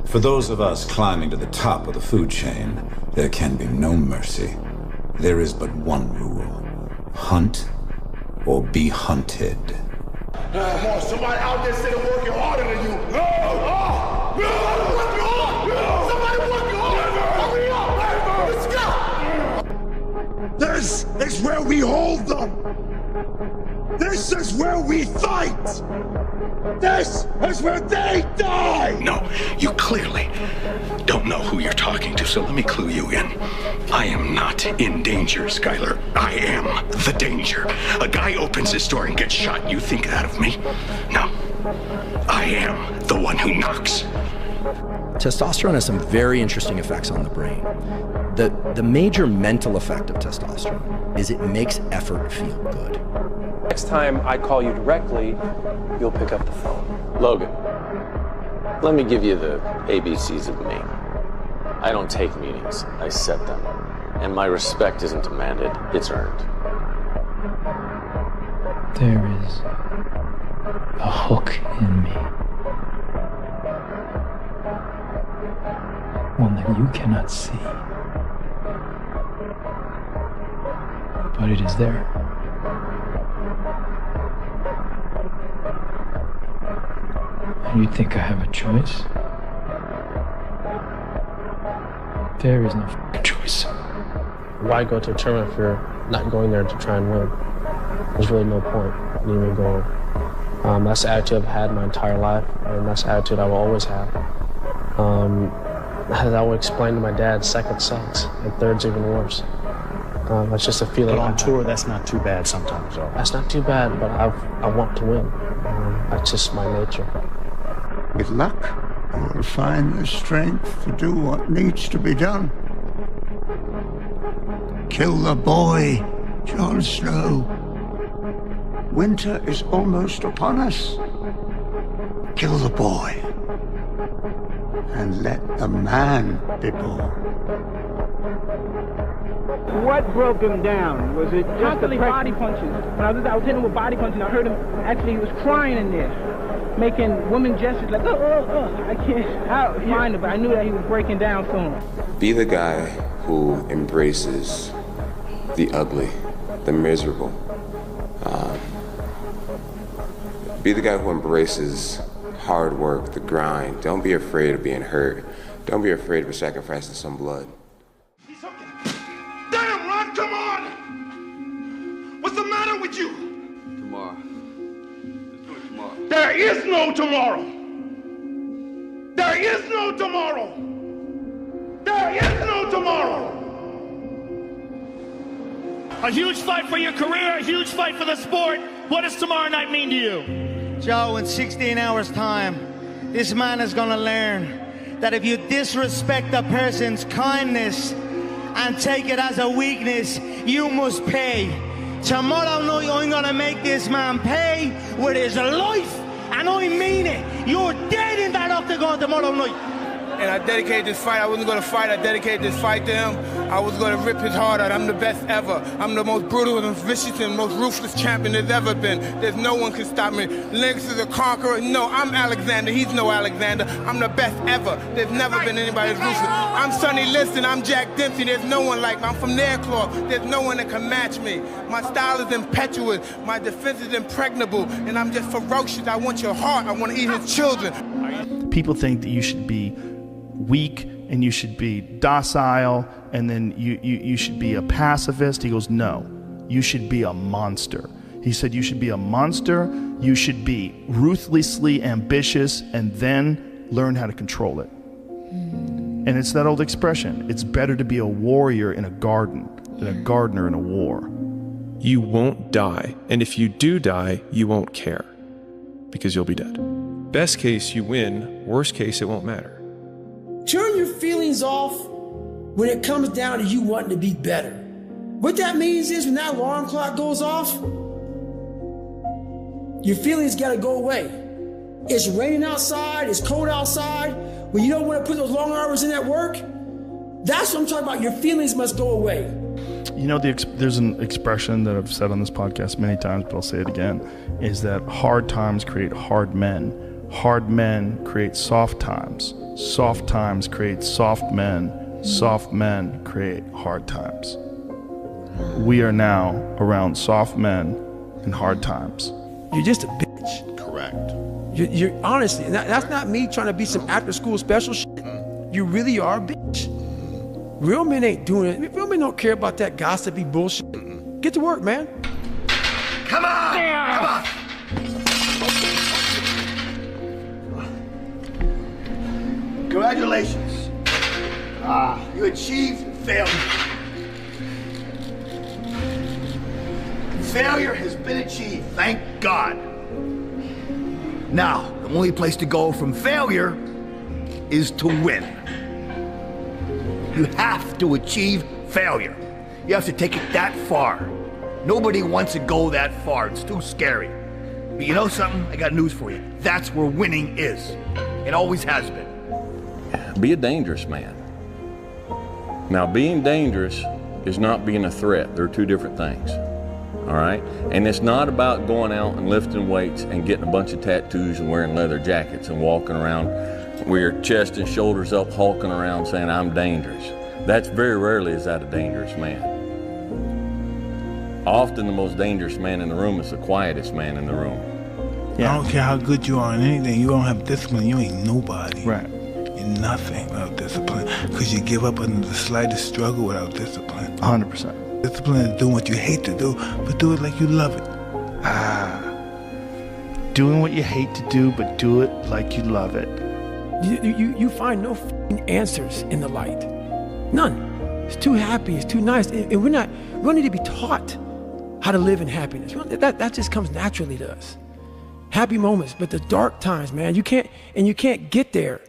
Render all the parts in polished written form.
For those of us climbing to the top of the food chain, there can be no mercy. There is but one rule. Hunt or be hunted. Come on, somebody out there sitting working harder than you. Somebody working harder. Hurry up. Let's go. This is where we hold them. This is where we fight. This is where they die. No, you clearly don't know who you're talking to, so let me clue you in. I am not in danger, Skylar. I am the danger. A guy opens his door and gets shot. You think that of me? No. I am the one who knocks. Testosterone has some very interesting effects on the brain. The major mental effect of testosterone is it makes effort feel good. Next time I call you directly, you'll pick up the phone. Logan, let me give you the ABCs of me. I don't take meetings, I set them. And my respect isn't demanded, it's earned. There is a hook in me. One that you cannot see. But it is there. And you think I have a choice? There is no choice. Why go to a tournament if you're not going there to try and win? There's really no point in even going. That's the attitude I've had my entire life, and that's the attitude I will always have. As I would explain to my dad, second sucks, and third's even worse. That's just a feeling. But on tour, that's not too bad sometimes, though. That's not too bad, but I want to win. That's just my nature. With luck, you will find the strength to do what needs to be done. Kill the boy, Jon Snow. Winter is almost upon us. Kill the boy. And let the man be born. What broke him down? Was it just constantly body punches? When I was hitting him with body punches, I heard him, actually he was crying in there, making woman gestures like, I can't find it, but I knew that he was breaking down soon. Be the guy who embraces the ugly, the miserable. Be the guy who embraces hard work, the grind. Don't be afraid of being hurt. Don't be afraid of sacrificing some blood. He's okay. Damn, Ron, come on! What's the matter with you? Tomorrow. Let's do it tomorrow. There is no tomorrow. There is no tomorrow. There is no tomorrow. A huge fight for your career, a huge fight for the sport. What does tomorrow night mean to you? Joe, in 16 hours' time, this man is going to learn that if you disrespect a person's kindness and take it as a weakness, you must pay. Tomorrow night, I'm going to make this man pay with his life, and I mean it. You're dead in that octagon tomorrow night. And I dedicated this fight. I wasn't going to fight. I dedicated this fight to him. I was going to rip his heart out. I'm the best ever. I'm the most brutal and vicious and most ruthless champion there's ever been. There's no one can stop me. Lennox is a conqueror. No, I'm Alexander. He's no Alexander. I'm the best ever. There's never been anybody as ruthless. I'm Sonny Liston. I'm Jack Dempsey. There's no one like me. I'm from Nairclaw. There's no one that can match me. My style is impetuous. My defense is impregnable. And I'm just ferocious. I want your heart. I want to eat his children. People think that you should be weak and you should be docile and then you should be a pacifist. He goes, no, you should be a monster. He said you should be a monster, you should be ruthlessly ambitious, and then learn how to control it. And it's that old expression, it's better to be a warrior in a garden than a gardener in a war. You won't die, and if you do die, you won't care, because you'll be dead. Best case, you win. Worst case, it won't matter. Turn your feelings off when it comes down to you wanting to be better. What that means is when that alarm clock goes off, your feelings gotta go away. It's raining outside, it's cold outside, when you don't want to put those long hours in at work, that's what I'm talking about. Your feelings must go away. You know, there's an expression that I've said on this podcast many times, but I'll say it again, is that hard times create hard men. Hard men create soft times. Soft times create soft men. Soft men create hard times. We are now around soft men and hard times. You're just a bitch. Correct. You're honestly, and that's not me trying to be some after school special shit. You really are a bitch. Real men ain't doing it. Real men don't care about that gossipy bullshit. Get to work, man. Come on! Come on! Congratulations. You achieved failure. Failure has been achieved, thank God. Now, the only place to go from failure is to win. You have to achieve failure. You have to take it that far. Nobody wants to go that far. It's too scary. But you know something? I got news for you. That's where winning is. It always has been. Be a dangerous man. Now, being dangerous is not being a threat. They're two different things. All right? And it's not about going out and lifting weights and getting a bunch of tattoos and wearing leather jackets and walking around with your chest and shoulders up, hulking around saying, I'm dangerous. That's very rarely is that a dangerous man. Often the most dangerous man in the room is the quietest man in the room. Yeah. I don't care how good you are in anything, you don't have discipline, you ain't nobody. Right. You're nothing without discipline. Because you give up under the slightest struggle without discipline. 100%. Discipline is doing what you hate to do, but do it like you love it. Doing what you hate to do, but do it like you love it. You find no answers in the light. None. It's too happy, it's too nice. And we don't need to be taught how to live in happiness. That just comes naturally to us. Happy moments, but the dark times, man, you can't get there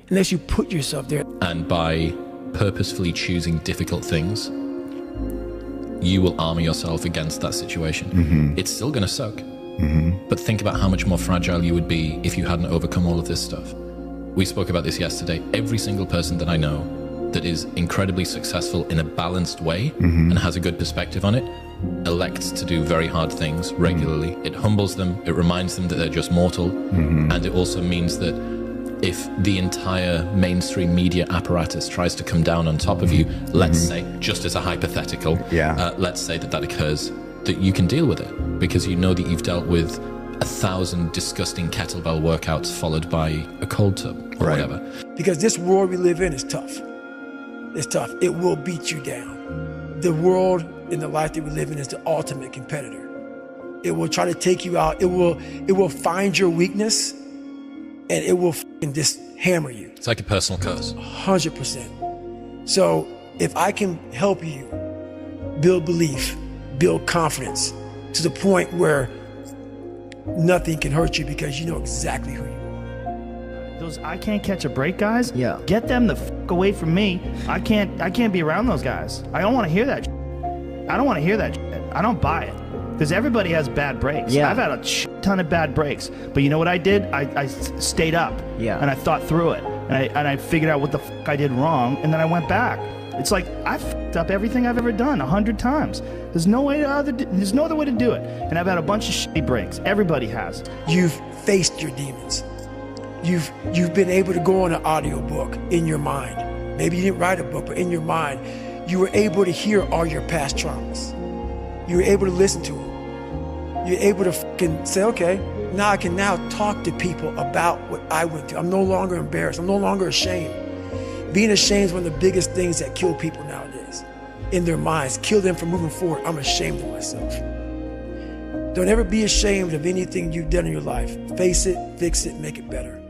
unless you put yourself there. And by purposefully choosing difficult things, you will armor yourself against that situation. Mm-hmm. It's still gonna suck. Mm-hmm. But think about how much more fragile you would be if you hadn't overcome all of this stuff. We spoke about this yesterday. Every single person that I know that is incredibly successful in a balanced way and has a good perspective on it elects to do very hard things regularly. It humbles them, it reminds them that they're just mortal, and it also means that if the entire mainstream media apparatus tries to come down on top of you, let's say, just as a hypothetical, let's say that occurs, that you can deal with it because you know that you've dealt with 1,000 disgusting kettlebell workouts followed by a cold tub or whatever. Because this world we live in is tough. It's tough. It will beat you down. The world and the life that we live in is the ultimate competitor. It will try to take you out. It will find your weakness and it will just hammer you. It's like a personal curse. 100%. So if I can help you build belief, build confidence to the point where nothing can hurt you because you know exactly who you are. Those I can't catch a break guys, get them the fuck away from me. I can't be around those guys. I don't want to hear that shit. I don't want to hear that shit. I don't buy it. Because everybody has bad breaks. I've had a ton of bad breaks. But you know what I did? I stayed up. And I thought through it. And I figured out what the fuck I did wrong. And then I went back. It's like I fucked up everything I've ever done 100 times. There's no other way to do it. And I've had a bunch of shitty breaks. Everybody has. You've faced your demons. You've been able to go on an audiobook in your mind. Maybe you didn't write a book, but in your mind, you were able to hear all your past traumas. You were able to listen to them. You're able to fucking say, okay, now I can now talk to people about what I went through. I'm no longer embarrassed. I'm no longer ashamed. Being ashamed is one of the biggest things that kill people nowadays. In their minds, kill them from moving forward. I'm ashamed of myself. Don't ever be ashamed of anything you've done in your life. Face it, fix it, make it better.